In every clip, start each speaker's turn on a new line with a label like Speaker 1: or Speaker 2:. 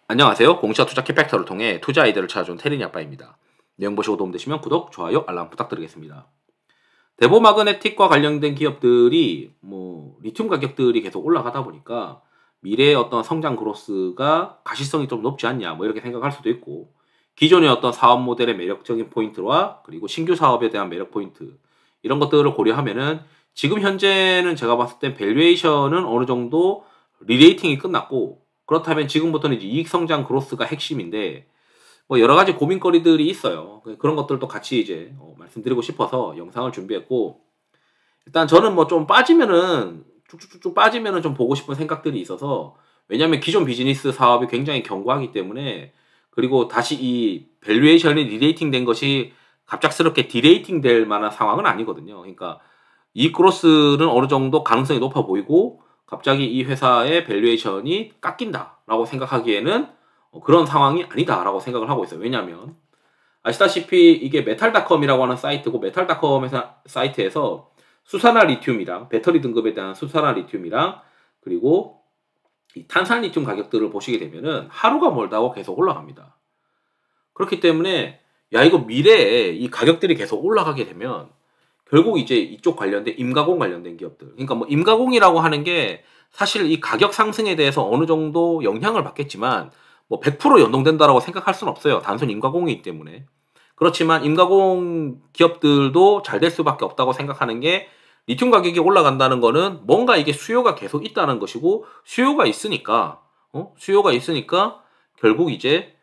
Speaker 1: 안녕하세요. 공시와 투자 키팩터를 통해 투자 아이디어를 찾아준 테린이 아빠입니다. 내용 보시고 도움되시면 구독, 좋아요, 알람 부탁드리겠습니다. 대보마그네틱과 관련된 기업들이 리튬 가격들이 계속 올라가다 보니까 미래의 어떤 성장 그로스가 가시성이 좀 높지 않냐 이렇게 생각할 수도 있고, 기존의 어떤 사업 모델의 매력적인 포인트와 그리고 신규 사업에 대한 매력 포인트, 이런 것들을 고려하면은 지금 현재는 제가 봤을 땐 밸류에이션은 어느 정도 리레이팅이 끝났고, 그렇다면 지금부터는 이제 이익 성장 그로스가 핵심인데 여러 가지 고민거리들이 있어요. 그런 것들도 같이 이제 말씀드리고 싶어서 영상을 준비했고, 일단 저는 좀 빠지면은 쭉쭉쭉 빠지면은 좀 보고 싶은 생각들이 있어서, 왜냐하면 기존 비즈니스 사업이 굉장히 견고하기 때문에, 그리고 다시 이 밸류에이션이 리레이팅 된 것이 갑작스럽게 디레이팅 될 만한 상황은 아니거든요. 그러니까 이익 그로스는 어느 정도 가능성이 높아 보이고, 갑자기 이 회사의 밸류에이션이 깎인다라고 생각하기에는 그런 상황이 아니다라고 생각을 하고 있어요. 왜냐하면 아시다시피 이게 메탈닷컴이라고 하는 사이트고, 메탈닷컴 사이트에서 수산화 리튬이랑 배터리 등급에 대한 수산화 리튬이랑 그리고 이 탄산 리튬 가격들을 보시게 되면은 하루가 멀다고 계속 올라갑니다. 그렇기 때문에 야, 이거 미래에 이 가격들이 계속 올라가게 되면 결국 이제 이쪽 관련된 임가공 관련된 기업들, 그러니까 임가공이라고 하는 게 사실 이 가격 상승에 대해서 어느 정도 영향을 받겠지만 100% 연동된다라고 생각할 수는 없어요. 단순 임가공이기 때문에. 그렇지만 임가공 기업들도 잘 될 수밖에 없다고 생각하는 게, 리튬 가격이 올라간다는 거는 뭔가 이게 수요가 계속 있다는 것이고, 수요가 있으니까 결국 이제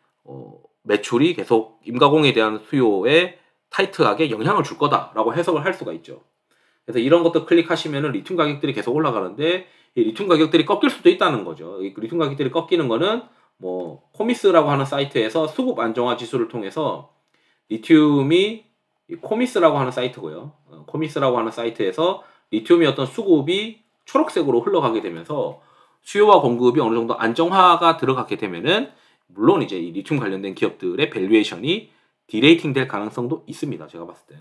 Speaker 1: 매출이 계속 임가공에 대한 수요에 타이트하게 영향을 줄 거다라고 해석을 할 수가 있죠. 그래서 이런 것도 클릭하시면은 리튬 가격들이 계속 올라가는데, 이 리튬 가격들이 꺾일 수도 있다는 거죠. 이 리튬 가격들이 꺾이는 거는 코미스라고 하는 사이트에서 수급 안정화 지수를 통해서 리튬이, 코미스라고 하는 사이트고요. 코미스라고 하는 사이트에서 리튬이 어떤 수급이 초록색으로 흘러가게 되면서 수요와 공급이 어느 정도 안정화가 들어가게 되면은, 물론 이제 이 리튬 관련된 기업들의 밸류에이션이 디레이팅 될 가능성도 있습니다. 제가 봤을 땐.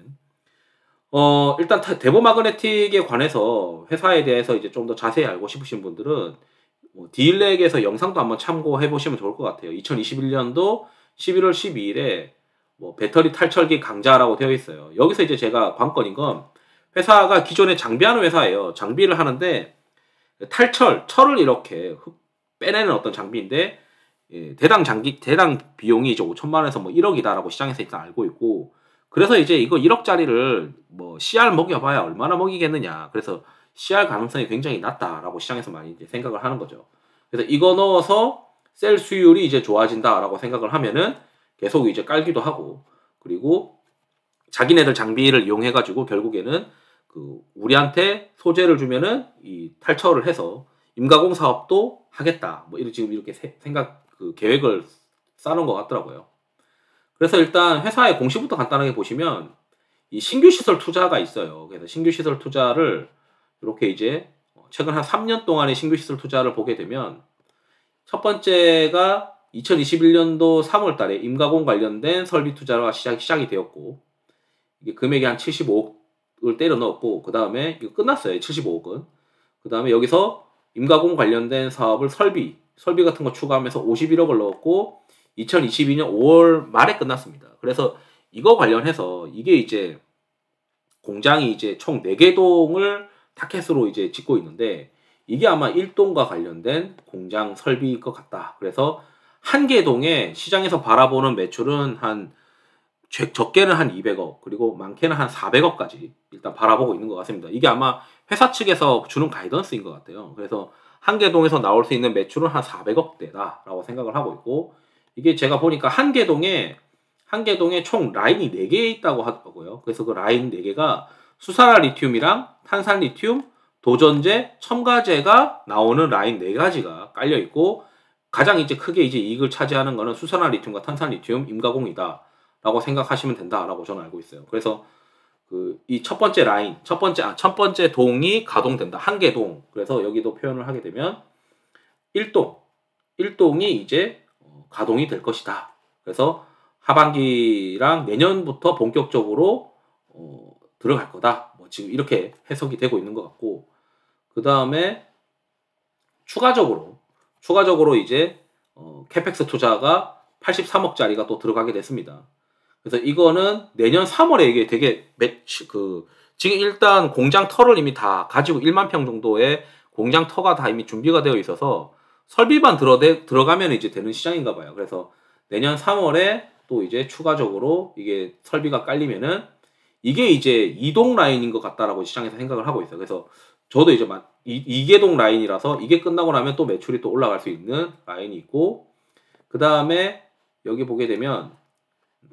Speaker 1: 일단 대보마그네틱에 관해서 회사에 대해서 이제 좀 더 자세히 알고 싶으신 분들은 디일렉에서 영상도 한번 참고해 보시면 좋을 것 같아요. 2021년도 11월 12일에 배터리 탈철기 강자라고 되어 있어요. 여기서 이제 제가 관건인 건, 회사가 기존에 장비하는 회사예요. 장비를 하는데 철을 이렇게 빼내는 어떤 장비인데, 대당 비용이 이제 5천만 원에서 1억이다라고 시장에서 일단 알고 있고, 그래서 이제 이거 1억짜리를 CR 먹여봐야 얼마나 먹이겠느냐. 그래서 CR 가능성이 굉장히 낮다라고 시장에서 많이 이제 생각을 하는 거죠. 그래서 이거 넣어서 셀 수율이 이제 좋아진다라고 생각을 하면은 계속 이제 깔기도 하고, 그리고 자기네들 장비를 이용해가지고 결국에는 우리한테 소재를 주면은 이 탈철을 해서 임가공 사업도 하겠다. 지금 이렇게 계획을 쌓는 것 같더라고요. 그래서 일단 회사의 공시부터 간단하게 보시면 이 신규 시설 투자가 있어요. 그래서 신규 시설 투자를 이렇게 이제 최근 한 3년 동안의 신규 시설 투자를 보게 되면, 첫 번째가 2021년도 3월 달에 임가공 관련된 설비 투자가 시작이 되었고, 이게 금액이 한 75억을 때려 넣었고, 그 다음에 이거 끝났어요. 75억은. 그 다음에 여기서 임가공 관련된 사업을 설비 같은 거 추가하면서 51억을 넣었고, 2022년 5월 말에 끝났습니다. 그래서 이거 관련해서 이게 이제 공장이 이제 총 4개 동을 타켓으로 이제 짓고 있는데, 이게 아마 1동과 관련된 공장 설비일 것 같다. 그래서 한 개 동에 시장에서 바라보는 매출은 적게는 한 200억, 그리고 많게는 한 400억까지 일단 바라보고 있는 것 같습니다. 이게 아마 회사 측에서 주는 가이던스인 것 같아요. 그래서 한 개 동에서 나올 수 있는 매출은 한 400억대다라고 생각을 하고 있고, 이게 제가 보니까 한 개 동에 총 라인이 4개 있다고 하더라고요. 그래서 그 라인 4개가 수산화 리튬이랑 탄산 리튬, 도전제, 첨가제가 나오는 라인 4가지가 깔려 있고, 가장 이제 크게 이제 이익을 차지하는 거는 수산화 리튬과 탄산 리튬 임가공이다 라고 생각하시면 된다라고 저는 알고 있어요. 그래서 이 첫 번째 동이 가동된다. 한 개 동. 그래서 여기도 표현을 하게 되면 1동이 이제 가동이 될 것이다. 그래서 하반기랑 내년부터 본격적으로 들어갈 거다. 지금 이렇게 해석이 되고 있는 것 같고, 그 다음에 추가적으로 이제 캐펙스 투자가 83억짜리가 또 들어가게 됐습니다. 그래서 이거는 내년 3월에 이게 되게 지금 일단 공장 터를 이미 다 가지고 1만 평 정도의 공장 터가 다 이미 준비가 되어 있어서 설비만 들어가면 이제 되는 시장인가 봐요. 그래서 내년 3월에 또 이제 추가적으로 이게 설비가 깔리면은 이게 이제 이동 라인인 것 같다라고 시장에서 생각을 하고 있어요. 그래서 저도 이제 이계동 라인이라서 이게 끝나고 나면 또 매출이 또 올라갈 수 있는 라인이 있고, 그 다음에 여기 보게 되면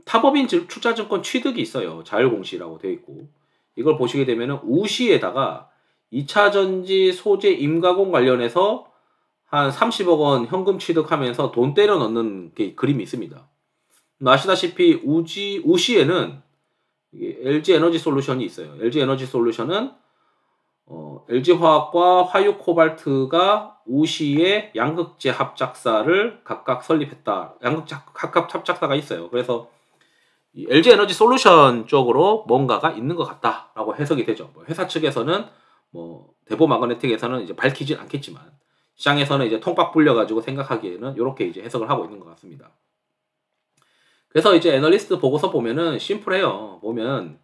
Speaker 1: 탑업인 투자증권 취득이 있어요. 자율공시라고 되어 있고, 이걸 보시게 되면 우시에다가 2차전지 소재 임가공 관련해서 한 30억 원 현금 취득하면서 돈 때려 넣는 게 그림이 있습니다. 아시다시피 우시에는 LG 에너지 솔루션이 있어요. LG 에너지 솔루션은 LG화학과 화유코발트가 우시의 양극재 합작사를 각각 설립했다. 양극재 합작사가 있어요. 그래서 LG 에너지 솔루션 쪽으로 뭔가가 있는 것 같다라고 해석이 되죠. 회사 측에서는 대보 마그네틱에서는 이제 밝히진 않겠지만 시장에서는 이제 통박 불려가지고 생각하기에는 이렇게 이제 해석을 하고 있는 것 같습니다. 그래서 이제 애널리스트 보고서 보면은 심플해요. 보면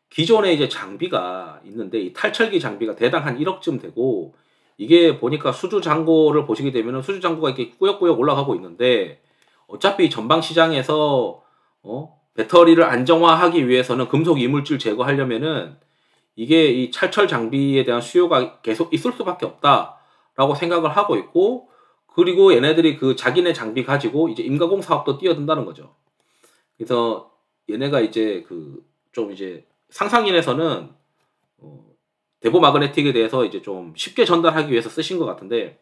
Speaker 1: 기존에 이제 장비가 있는데 이 탈철기 장비가 대당 한 1억쯤 되고, 이게 보니까 수주 잔고를 보시게 되면은 수주 잔고가 이렇게 꾸역꾸역 올라가고 있는데, 어차피 전방 시장에서 배터리를 안정화하기 위해서는 금속 이물질 제거하려면은 이게 이 찰철 장비에 대한 수요가 계속 있을 수밖에 없다라고 생각을 하고 있고, 그리고 얘네들이 그 자기네 장비 가지고 이제 임가공 사업도 뛰어든다는 거죠. 그래서 얘네가 이제 좀 이제 상상인에서는 대보 마그네틱에 대해서 이제 좀 쉽게 전달하기 위해서 쓰신 것 같은데,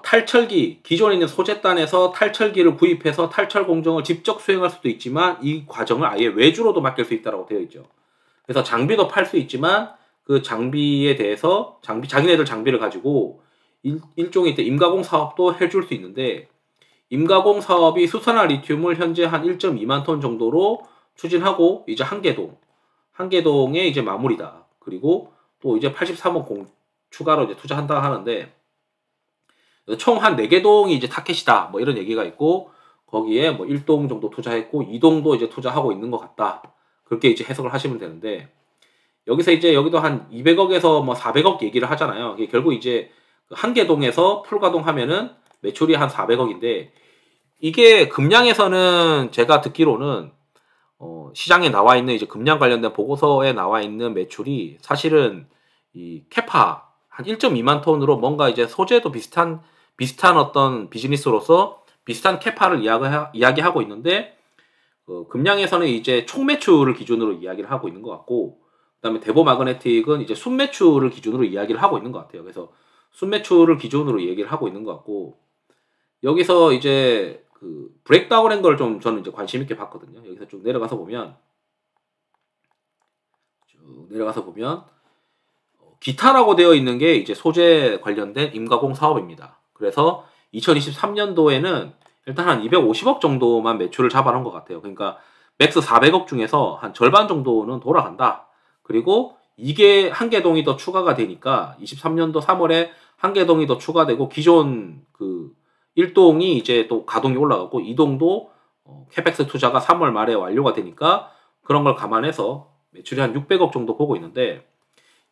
Speaker 1: 탈철기, 기존에 있는 소재단에서 탈철기를 구입해서 탈철 공정을 직접 수행할 수도 있지만 이 과정을 아예 외주로도 맡길 수 있다고 되어 있죠. 그래서 장비도 팔 수 있지만 그 장비에 대해서 자기네들 장비를 가지고 일종의 임가공 사업도 해줄 수 있는데, 임가공 사업이 수산화 리튬을 현재 한 1.2만 톤 정도로 추진하고 이제 한계동에 이제 마무리다. 그리고 또 이제 83억 추가로 이제 투자한다 하는데, 총 한 4개 동이 이제 타켓이다. 뭐 이런 얘기가 있고, 거기에 뭐 1동 정도 투자했고 2동도 이제 투자하고 있는 것 같다. 그렇게 이제 해석을 하시면 되는데, 여기서 이제 여기도 한 200억에서 뭐 400억 얘기를 하잖아요. 이게 결국 이제 한계동에서 풀가동하면은 매출이 한 400억인데, 이게 금량에서는 제가 듣기로는 시장에 나와 있는 이제 금량 관련된 보고서에 나와 있는 매출이 사실은 이 캐파 한 1.2만 톤으로 뭔가 이제 소재도 비슷한 어떤 비즈니스로서 비슷한 캐파를 이야기하고 있는데, 금량에서는 이제 총 매출을 기준으로 이야기를 하고 있는 것 같고, 그다음에 대보 마그네틱은 이제 순매출을 기준으로 이야기를 하고 있는 것 같아요. 그래서 순매출을 기준으로 얘기를 하고 있는 것 같고, 여기서 이제 브레이크다운한 걸 좀 저는 이제 관심 있게 봤거든요. 여기서 쭉 내려가서 보면 기타라고 되어 있는 게 이제 소재 관련된 임가공 사업입니다. 그래서 2023년도에는 일단 한 250억 정도만 매출을 잡아놓은 것 같아요. 그러니까 맥스 400억 중에서 한 절반 정도는 돌아간다. 그리고 이게 한계동이 더 추가가 되니까 23년도 3월에 한계동이 더 추가되고, 기존 1동이 이제 또 가동이 올라가고 2동도 캐펙스 투자가 3월 말에 완료가 되니까 그런 걸 감안해서 매출이 한 600억 정도 보고 있는데,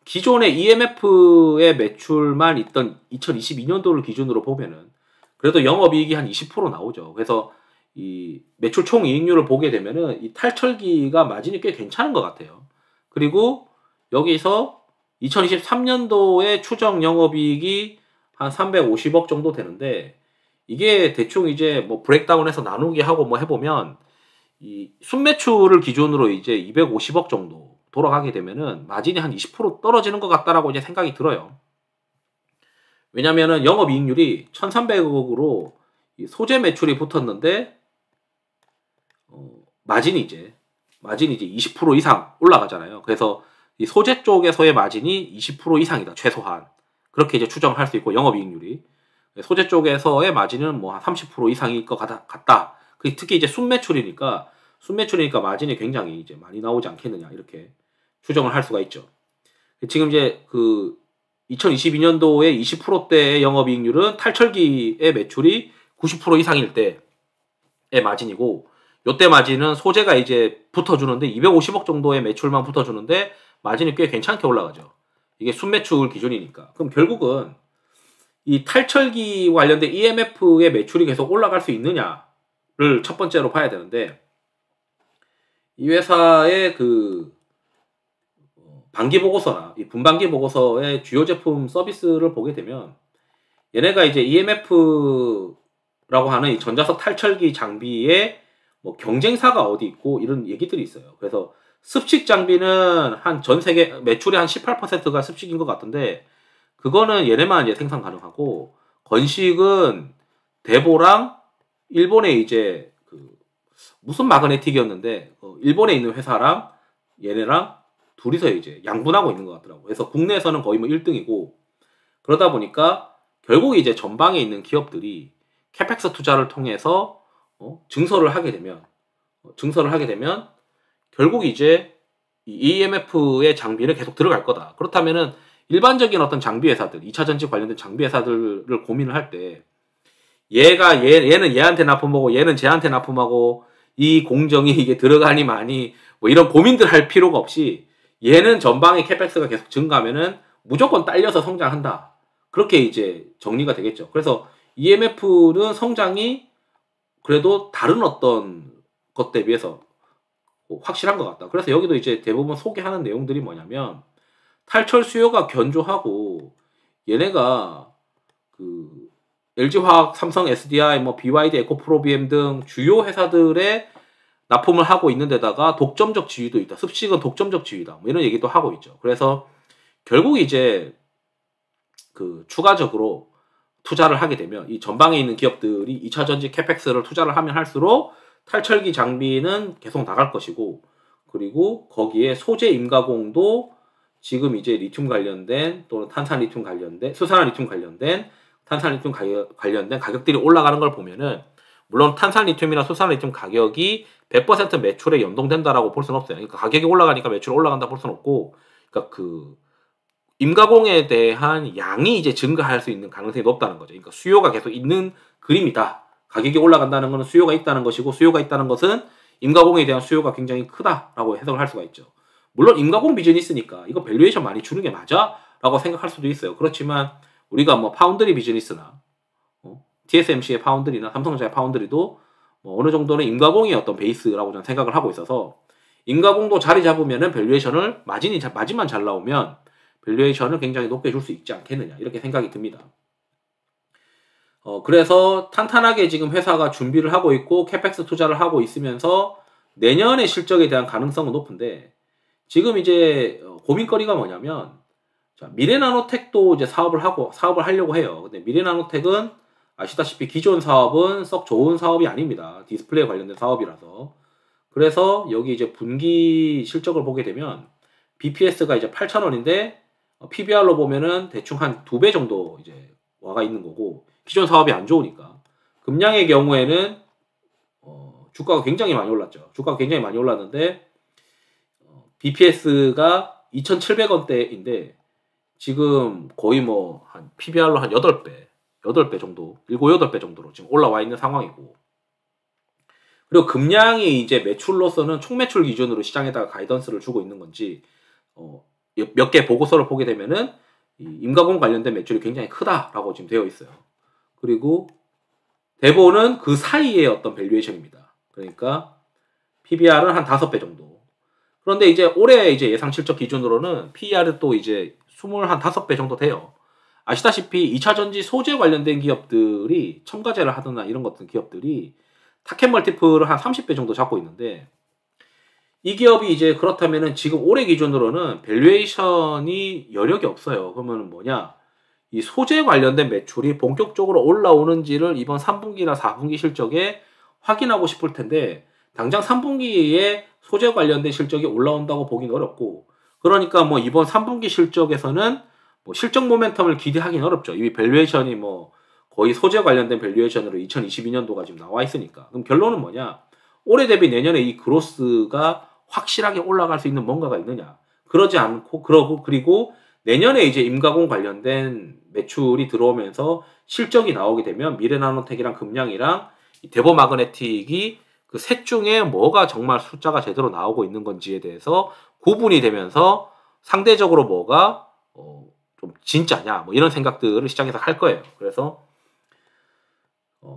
Speaker 1: 기존의 EMF의 매출만 있던 2022년도를 기준으로 보면은 그래도 영업이익이 한 20% 나오죠. 그래서 이 매출 총 이익률을 보게 되면은 이 탈철기가 마진이 꽤 괜찮은 것 같아요. 그리고 여기서 2023년도에 추정 영업이익이 한 350억 정도 되는데, 이게 대충 이제 뭐 브레이크다운해서 나누기 하고 뭐 해보면 이 순매출을 기준으로 이제 250억 정도 돌아가게 되면은 마진이 한 20% 떨어지는 것 같다라고 이제 생각이 들어요. 왜냐면은 영업이익률이 1,300억으로 소재 매출이 붙었는데 마진이 이제 20% 이상 올라가잖아요. 그래서 이 소재 쪽에서의 마진이 20% 이상이다, 최소한. 그렇게 이제 추정할 수 있고, 영업이익률이 소재 쪽에서의 마진은 뭐 한 30% 이상일 것 같다. 특히 이제 순매출이니까 마진이 굉장히 이제 많이 나오지 않겠느냐, 이렇게 추정을 할 수가 있죠. 지금 이제 2022년도에 20%대의 영업이익률은 탈철기의 매출이 90% 이상일 때의 마진이고, 요때 마진은 소재가 이제 붙어주는데 250억 정도의 매출만 붙어주는데 마진이 꽤 괜찮게 올라가죠. 이게 순매출 기준이니까. 그럼 결국은 이 탈철기 관련된 EMF의 매출이 계속 올라갈 수 있느냐를 첫 번째로 봐야 되는데, 이 회사의 그 반기 보고서나 이 분반기 보고서의 주요 제품 서비스를 보게 되면, 얘네가 이제 EMF라고 하는 이 전자석 탈철기 장비의 뭐 경쟁사가 어디 있고 이런 얘기들이 있어요. 그래서 습식 장비는 한 전 세계 매출의 한 18%가 습식인 것 같은데, 그거는 얘네만 이제 생산 가능하고, 건식은 대보랑 일본에 이제 그 무슨 마그네틱이었는데 일본에 있는 회사랑 얘네랑 둘이서 이제 양분하고 있는 것 같더라고요. 그래서 국내에서는 거의 뭐 1등이고, 그러다 보니까 결국 이제 전방에 있는 기업들이 캐펙스 투자를 통해서 증설을 하게 되면 결국 이제 이 EMF의 장비를 계속 들어갈 거다. 그렇다면은 일반적인 어떤 장비 회사들, 2차 전지 관련된 장비 회사들을 고민을 할 때, 얘는 얘한테 납품하고 얘는 쟤한테 납품하고 이 공정이 이게 들어가니 마니 뭐 이런 고민들 할 필요가 없이, 얘는 전방의 캐펙스가 계속 증가하면은 무조건 딸려서 성장한다. 그렇게 이제 정리가 되겠죠. 그래서 EMF는 성장이 그래도 다른 어떤 것 대비해서 확실한 것 같다. 그래서 여기도 이제 대부분 소개하는 내용들이 뭐냐면, 탈철 수요가 견조하고, 얘네가 그 LG화학, 삼성, SDI, 뭐 BYD, 에코프로비엠 등 주요 회사들의 납품을 하고 있는 데다가 독점적 지위도 있다. 습식은 독점적 지위다. 뭐 이런 얘기도 하고 있죠. 그래서 결국 이제 그 추가적으로 투자를 하게 되면 이 전방에 있는 기업들이 2차 전지 캐펙스를 투자를 하면 할수록 탈철기 장비는 계속 나갈 것이고, 그리고 거기에 소재 임가공도 지금 이제 리튬 관련된 또는 탄산 리튬 관련된, 수산화 리튬 관련된, 탄산 리튬 관련된 가격들이 올라가는 걸 보면은, 물론 탄산 리튬이나 수산 리튬 가격이 100% 매출에 연동된다라고 볼 수는 없어요. 그러니까 가격이 올라가니까 매출이 올라간다 볼 수는 없고, 그러니까 그 임가공에 대한 양이 이제 증가할 수 있는 가능성이 높다는 거죠. 그러니까 수요가 계속 있는 그림이다. 가격이 올라간다는 것은 수요가 있다는 것이고, 수요가 있다는 것은 임가공에 대한 수요가 굉장히 크다라고 해석을 할 수가 있죠. 물론 임가공 비즈니스니까 이거 밸류에이션 많이 주는 게 맞아? 라고 생각할 수도 있어요. 그렇지만 우리가 뭐 파운드리 비즈니스나 TSMC의 파운드리나 삼성전자의 파운드리도 뭐 어느 정도는 임가공이 어떤 베이스라고 저는 생각을 하고 있어서, 임가공도 자리 잡으면은 밸류에이션을 마진만 잘 나오면 밸류에이션을 굉장히 높게 줄 수 있지 않겠느냐, 이렇게 생각이 듭니다. 그래서 탄탄하게 지금 회사가 준비를 하고 있고 캐펙스 투자를 하고 있으면서 내년의 실적에 대한 가능성은 높은데, 지금 이제 고민거리가 뭐냐면, 자, 미래나노텍도 이제 사업을 하려고 해요. 근데 미래나노텍은 아시다시피 기존 사업은 썩 좋은 사업이 아닙니다. 디스플레이 관련된 사업이라서. 그래서 여기 이제 분기 실적을 보게 되면 BPS가 이제 8,000원인데 PBR로 보면은 대충 한 2배 정도 이제 와가 있는 거고, 기존 사업이 안 좋으니까. 금량의 경우에는 주가가 굉장히 많이 올랐죠. 주가가 굉장히 많이 올랐는데 BPS가 2,700원대인데 지금 거의 뭐 한 PBR로 한 8배 정도, 7, 8배 정도로 지금 올라와 있는 상황이고, 그리고 금량이 이제 매출로서는 총매출 기준으로 시장에다가 가이던스를 주고 있는 건지 몇 개 보고서를 보게 되면은 이 임가공 관련된 매출이 굉장히 크다라고 지금 되어 있어요. 그리고 대본은 그 사이의 어떤 밸류에이션입니다. 그러니까 PBR은 한 5배 정도. 그런데 이제 올해 이제 예상 실적 기준으로는 PER이 또 이제 25배 정도 돼요. 아시다시피 2차 전지 소재 관련된 기업들이 첨가제를 하거나 이런 같은 기업들이 타켓 멀티플을 한 30배 정도 잡고 있는데, 이 기업이 이제 그렇다면은 지금 올해 기준으로는 밸류에이션이 여력이 없어요. 그러면 뭐냐? 이 소재 관련된 매출이 본격적으로 올라오는지를 이번 3분기나 4분기 실적에 확인하고 싶을 텐데, 당장 3분기에 소재 관련된 실적이 올라온다고 보긴 어렵고, 그러니까 뭐 이번 3분기 실적에서는 뭐 실적 모멘텀을 기대하기는 어렵죠. 이미 밸류에이션이 뭐 거의 소재 관련된 밸류에이션으로 2022년도가 지금 나와 있으니까. 그럼 결론은 뭐냐? 올해 대비 내년에 이 그로스가 확실하게 올라갈 수 있는 뭔가가 있느냐? 그러지 않고, 그리고 내년에 이제 임가공 관련된 매출이 들어오면서 실적이 나오게 되면 미래나노텍이랑 금량이랑 대보마그네틱이 그 셋 중에 뭐가 정말 숫자가 제대로 나오고 있는 건지에 대해서 구분이 되면서 상대적으로 뭐가 좀 진짜냐 뭐 이런 생각들을 시장에서 할 거예요. 그래서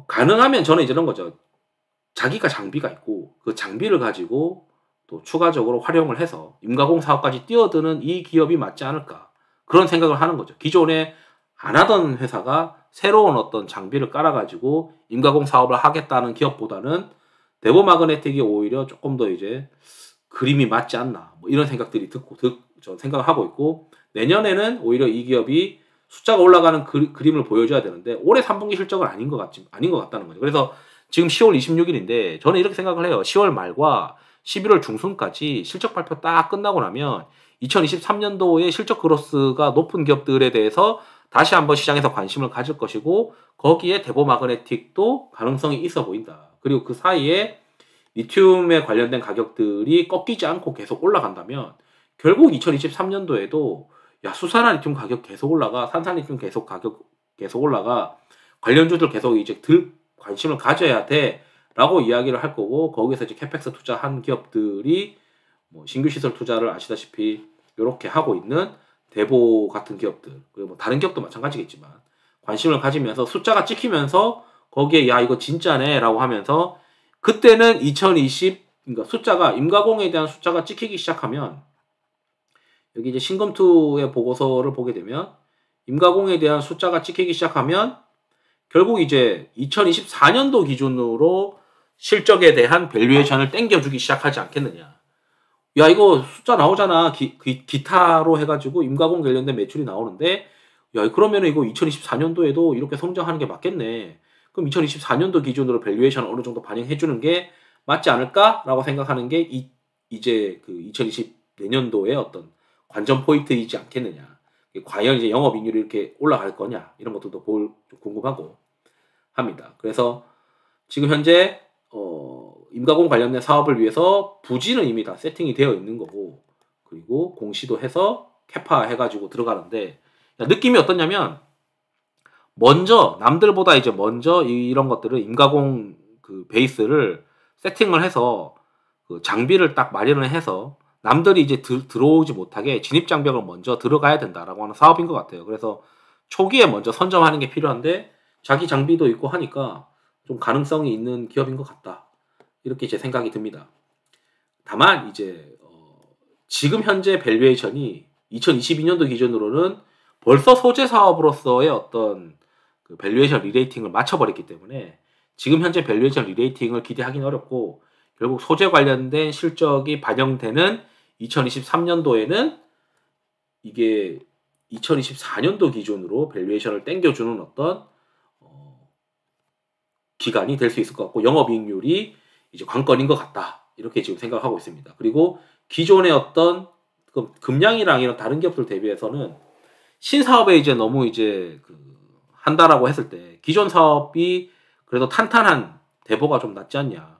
Speaker 1: 가능하면 저는 이제 이런 거죠. 자기가 장비가 있고 그 장비를 가지고 또 추가적으로 활용을 해서 임가공 사업까지 뛰어드는 이 기업이 맞지 않을까 그런 생각을 하는 거죠. 기존에 안 하던 회사가 새로운 어떤 장비를 깔아가지고 임가공 사업을 하겠다는 기업보다는 대보마그네틱이 오히려 조금 더 이제 그림이 맞지 않나 뭐 이런 생각들이 저 생각을 하고 있고 내년에는 오히려 이 기업이 숫자가 올라가는 그림을 보여줘야 되는데 올해 3분기 실적은 아닌 것 같다는 거죠. 그래서 지금 10월 26일인데 저는 이렇게 생각을 해요. 10월 말과 11월 중순까지 실적 발표 딱 끝나고 나면 2023년도에 실적 그로스가 높은 기업들에 대해서 다시 한번 시장에서 관심을 가질 것이고 거기에 대보마그네틱도 가능성이 있어 보인다. 그리고 그 사이에 리튬에 관련된 가격들이 꺾이지 않고 계속 올라간다면 결국 2023년도에도 야 수산화 리튬 가격 계속 올라가 산산 리튬 가격 계속 올라가 관련주들 계속 이제 관심을 가져야 돼라고 이야기를 할 거고 거기서 이제 캐펙스 투자한 기업들이 뭐 신규 시설 투자를 아시다시피 이렇게 하고 있는 대보 같은 기업들 그리고 뭐 다른 기업도 마찬가지겠지만 관심을 가지면서 숫자가 찍히면서 거기에 야 이거 진짜네라고 하면서 그때는 그러니까 숫자가 임가공에 대한 숫자가 찍히기 시작하면 여기 이제 신검투의 보고서를 보게 되면 임가공에 대한 숫자가 찍히기 시작하면 결국 이제 2024년도 기준으로 실적에 대한 밸류에이션을 땡겨주기 시작하지 않겠느냐. 야 이거 숫자 나오잖아. 기타로 해가지고 임가공 관련된 매출이 나오는데 야 그러면은 이거 2024년도에도 이렇게 성장하는 게 맞겠네. 그럼 2024년도 기준으로 밸류에이션 어느 정도 반영해주는 게 맞지 않을까라고 생각하는 게 이제 그 2024년도의 어떤 관전 포인트이지 않겠느냐. 과연 이제 영업이익률이 이렇게 올라갈 거냐 이런 것들도 좀 궁금하고 합니다. 그래서 지금 현재 임가공 관련된 사업을 위해서 부지는 이미 다 세팅이 되어 있는 거고 그리고 공시도 해서 캐파 해가지고 들어가는데 느낌이 어떠냐면 남들보다 이제 먼저 이런 것들을 임가공 그 베이스를 세팅을 해서 그 장비를 딱 마련을 해서 남들이 이제 들어오지 못하게 진입장벽을 먼저 들어가야 된다라고 하는 사업인 것 같아요. 그래서 초기에 먼저 선점하는 게 필요한데 자기 장비도 있고 하니까 좀 가능성이 있는 기업인 것 같다. 이렇게 제 생각이 듭니다. 다만 이제 지금 현재 밸류에이션이 2022년도 기준으로는 벌써 소재 사업으로서의 어떤 그 밸류에이션 리레이팅을 맞춰버렸기 때문에 지금 현재 밸류에이션 리레이팅을 기대하기는 어렵고 결국 소재 관련된 실적이 반영되는 2023년도에는 이게 2024년도 기준으로 밸류에이션을 땡겨주는 어떤 기간이 될 수 있을 것 같고 영업이익률이 이제 관건인 것 같다. 이렇게 지금 생각하고 있습니다. 그리고 기존의 어떤 금량이랑 이런 다른 기업들 대비해서는 신사업에 이제 너무 이제 한다라고 했을 때 기존 사업이 그래도 탄탄한 대보가 좀 낫지 않냐.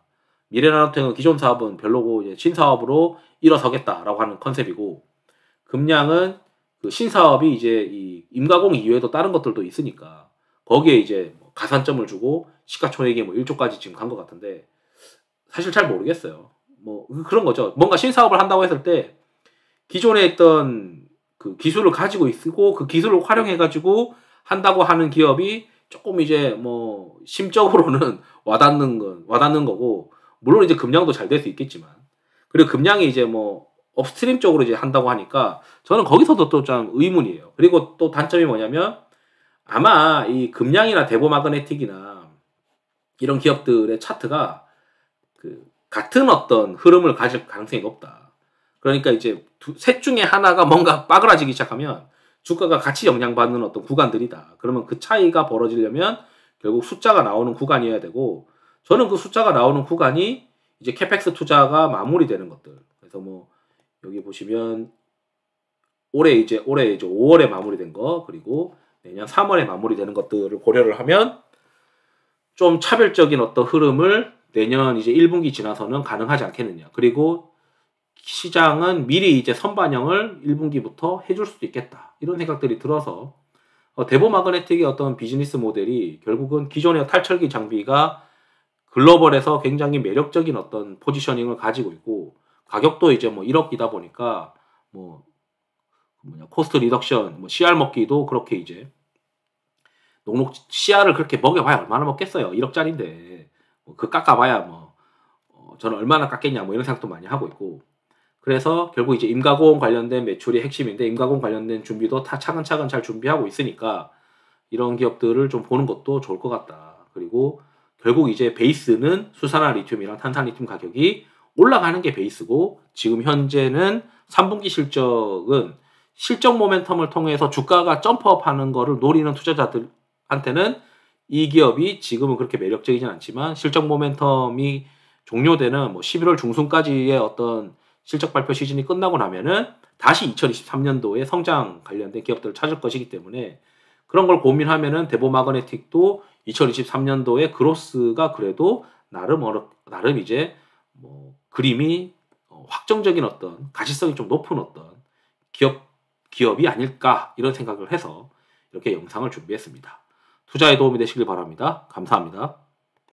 Speaker 1: 미래나노텍은 기존 사업은 별로고 이제 신사업으로 일어서겠다라고 하는 컨셉이고 금량은 그 신사업이 이제 이 임가공 이외에도 다른 것들도 있으니까 거기에 이제 뭐 가산점을 주고 시가총액이 뭐 1조까지 지금 간 것 같은데 사실 잘 모르겠어요. 뭐 그런 거죠. 뭔가 신사업을 한다고 했을 때 기존에 있던 그 기술을 가지고 있고 그 기술을 활용해가지고 한다고 하는 기업이 조금 이제 뭐 심적으로는 와닿는 거고 물론 이제 금량도 잘 될 수 있겠지만 그리고 금량이 이제 뭐 업스트림 쪽으로 이제 한다고 하니까 저는 거기서도 또 좀 의문이에요. 그리고 또 단점이 뭐냐면 아마 이 금량이나 대보마그네틱이나 이런 기업들의 차트가 같은 어떤 흐름을 가질 가능성이 높다. 그러니까 이제 셋 중에 하나가 뭔가 빠그라지기 시작하면 주가가 같이 영향받는 어떤 구간들이다. 그러면 그 차이가 벌어지려면 결국 숫자가 나오는 구간이어야 되고 저는 그 숫자가 나오는 구간이 이제 캐펙스 투자가 마무리되는 것들. 그래서 뭐 여기 보시면 올해 이제 5월에 마무리된 거 그리고 내년 3월에 마무리되는 것들을 고려를 하면 좀 차별적인 어떤 흐름을 내년 이제 1분기 지나서는 가능하지 않겠느냐. 그리고 시장은 미리 이제 선반영을 1분기부터 해줄 수도 있겠다. 이런 생각들이 들어서 대보 마그네틱의 어떤 비즈니스 모델이 결국은 기존의 탈철기 장비가 글로벌에서 굉장히 매력적인 어떤 포지셔닝을 가지고 있고 가격도 이제 뭐 1억이다 보니까 뭐 코스트 리덕션, 뭐 CR 먹기도 그렇게 이제 녹록 CR을 그렇게 먹여봐야 얼마나 먹겠어요. 1억짜리인데 그 깎아봐야 뭐 저는 얼마나 깎겠냐 뭐 이런 생각도 많이 하고 있고 그래서 결국 이제 임가공 관련된 매출이 핵심인데 임가공 관련된 준비도 다 차근차근 잘 준비하고 있으니까 이런 기업들을 좀 보는 것도 좋을 것 같다. 그리고 결국 이제 베이스는 수산화 리튬이랑 탄산 리튬 가격이 올라가는 게 베이스고 지금 현재는 3분기 실적은 실적 모멘텀을 통해서 주가가 점프업하는 거를 노리는 투자자들한테는 이 기업이 지금은 그렇게 매력적이진 않지만 실적 모멘텀이 종료되는 뭐 11월 중순까지의 어떤 실적 발표 시즌이 끝나고 나면은 다시 2023년도에 성장 관련된 기업들을 찾을 것이기 때문에 그런 걸 고민하면은 대보 마그네틱도 2023년도에 그로스가 그래도 나름 이제 뭐 그림이 확정적인 어떤 가시성이 좀 높은 어떤 기업이 아닐까 이런 생각을 해서 이렇게 영상을 준비했습니다. 투자에 도움이 되시길 바랍니다. 감사합니다.